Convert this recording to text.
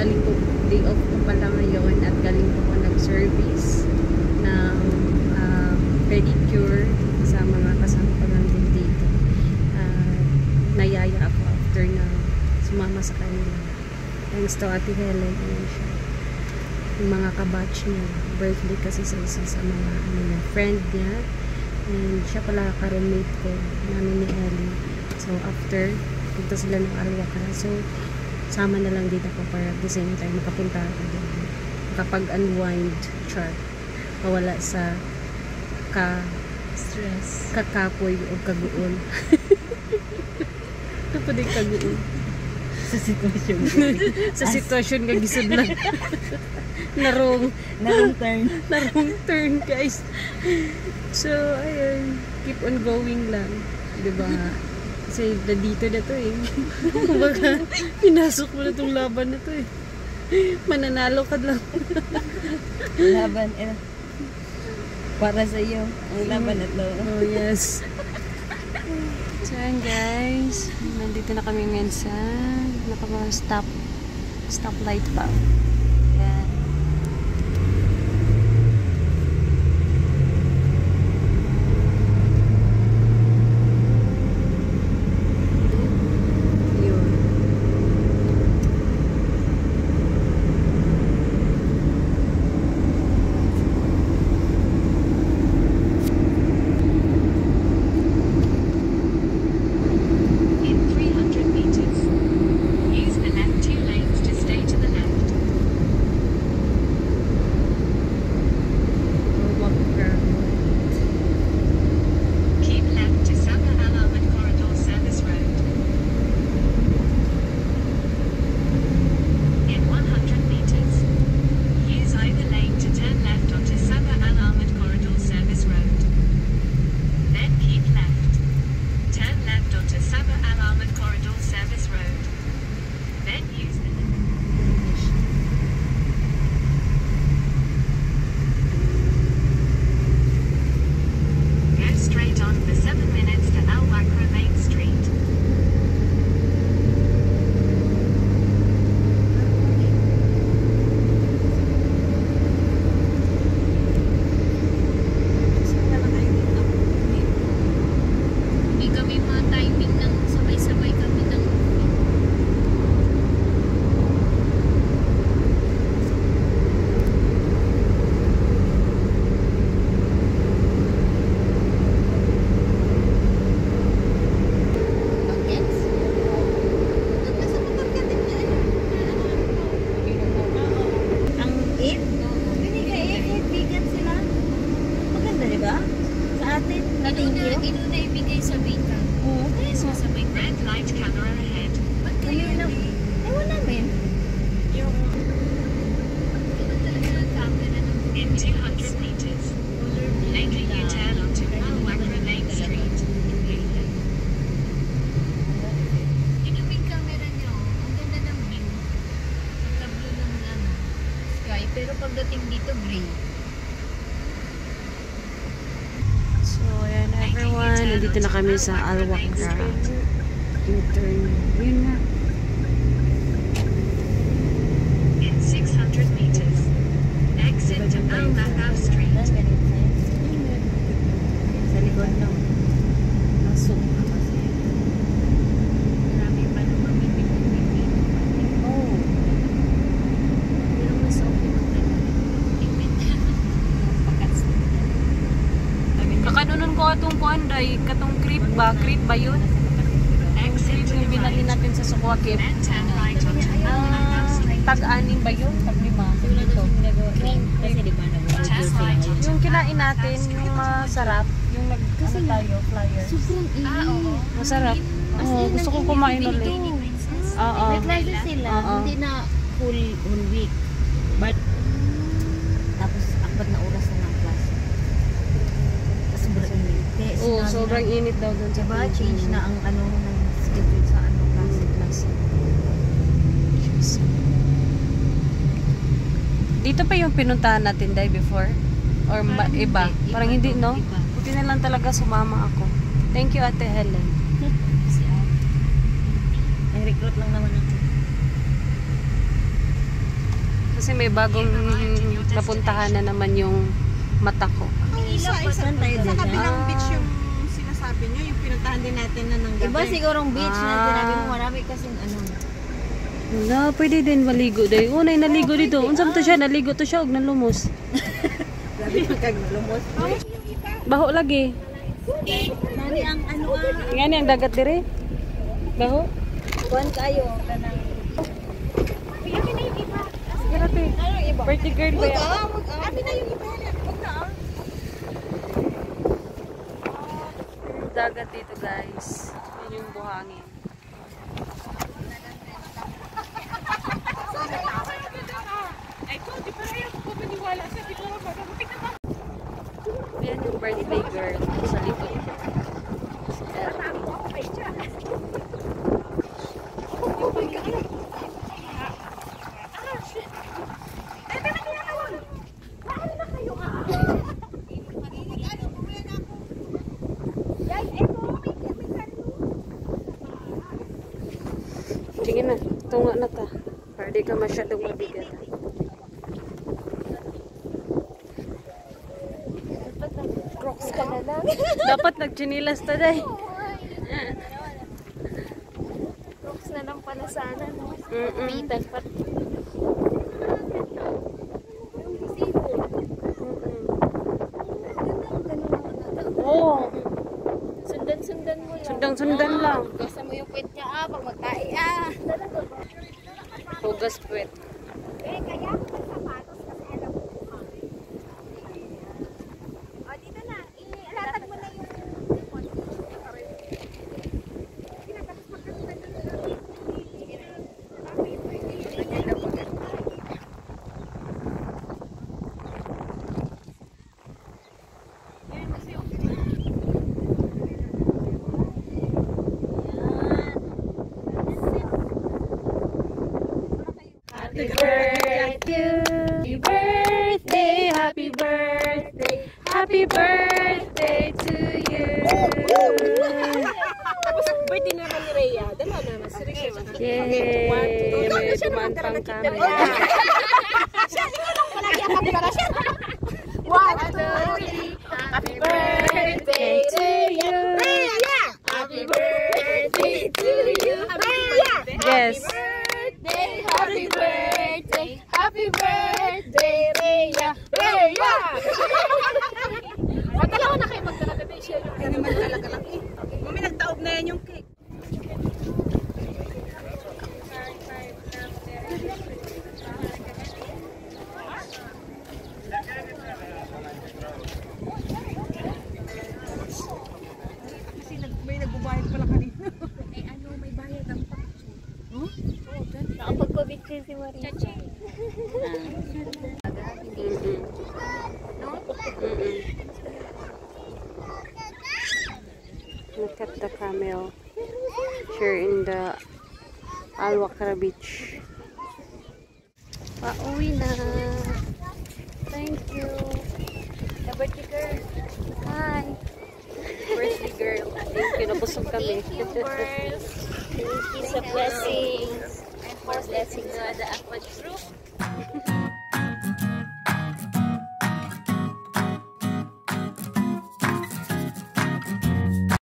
galing po, day off ko pala ngayon at galing po ko nag-service ng pedicure sa mga kasama ko lang din dito. Nayaya ako after na sumama sa kanila. Thanks to Ate Helen. Ayan siya. Yung mga kabatch niya. Birthday kasi sa isa sa mga friend niya. And siya pala ka-roommate ko namin ni Ellie. So after, punta sila ng Alwakra. So sama na lang dito ako para at the same time makapunta ako doon. Kapag-unwind chart. Mawala sa stress, kakapoy o kaguon. Ito pa din kaguon. Sa sitwasyon. Sa sitwasyon nga gisod lang. Narong turn guys. So ayun, keep on going lang, diba? Kasi dito na to eh. Kumbaga pinasok mo na tong laban na to eh. Mananalo ka lang. Laban para sa iyo ang laban na to. Oh yes. So ayan guys, nandito na kami ngayon sa stoplight pa. Ayan. Pero pagdating dito, gray. So, ayan everyone. Nandito na kami sa Alwakra. U-turn. Yun na. In 600 meters, exit to Al-Makab Street. Sa likod ng nasok na kasi. Marami pa naman pipit-pipit. Oh. Pero mas okay mo talaga. Pipit. Pagkats. Kakanunan ko atong kuanday, katong creep ba? Creep ba yun? Exit to Yung the binali right. natin sa Sukwakip. Then turn right onto Al-Makab Street. Tag-aning ba yun? Tag-lima. Dito. Cream. Kasi di ba Turn right onto Yung kinain natin, Al-Makab yung Street. masarap. Yung ano tayo, flyer. Oo. Masarap. Oo, gusto kong kumain ulit. Oo. May klase sila, Oo. hindi na whole week. But, tapos apat na oras na ng class. Tapos sobrang init. Kaya Oo, sinabi sobrang na, init daw dun sa diba, Pilipinas. change na ang ano ng schedule sa ano class. Dito pa yung pinuntahan natin day before? Or iba? Parang hindi, no? Iba. Buti na lang talaga sumama ako. Thank you, Ate Helen. Kasi, nag-recruit lang naman ako. Kasi may bagong napuntahan na naman yung mata ko. Saan tayo Sa dyan? kabilang beach yung sinasabi nyo, yung pinuntahan din natin na ng gabi. Iba sigurong beach na sinabi mo marami kasing ano. Wala, pwede din maligo day. Unay naligo dito. Unsam to siya, naligo to siya og nalumos. Labi magkaglumos. Baho lagi. Mani ang ano Ngani ang dagat dire. Baho. Kuan kayo kanang Grabe. Pretty girl ba yan? Abi na yung iba yan. Huwag na. Dagat dito guys. Yan yung buhangin. Yan yung birthday girl sa likod ko. Si Ellie. Sige na, tunga na ta. Para di ka masyadong mabigat. Crocs ka na lang. Dapat nagchinilas ta day. Crocs na lang pala sana. No? Pitan pa. Oo. Sundan-sundan mo lang. Sundan-sundan lang. Gasa mo yung puwet niya pag magkai Hugas puwet. kaya sapatos kasi alam mo. O dito na, ilatag mo na yung Happy birthday, happy birthday to you. Tapos birthday naman ni Rhea. Dala naman si Rhea. Yay! May tumantang kami. Happy birthday to you. Rhea! Happy birthday to you. Rhea! Yes. Happy birthday! Happy birthday, Rhea! Rhea! Magdalawa na kayo magdala na siya. Ano naman talaga lang eh. Mami, nagtaob na yan yung cake. Kasi may nagbubayad pala kanina. May bayad ang nakapagpabicture si Maria. Look at the camel here in the Alwakra Beach. Pauwi na. Thank you. The birthday girl. Hi. Birthday girl. Thank you. Nabusog kami. Thank you, girls. Thank you sa blessings. And for blessings sa the Aqua Group.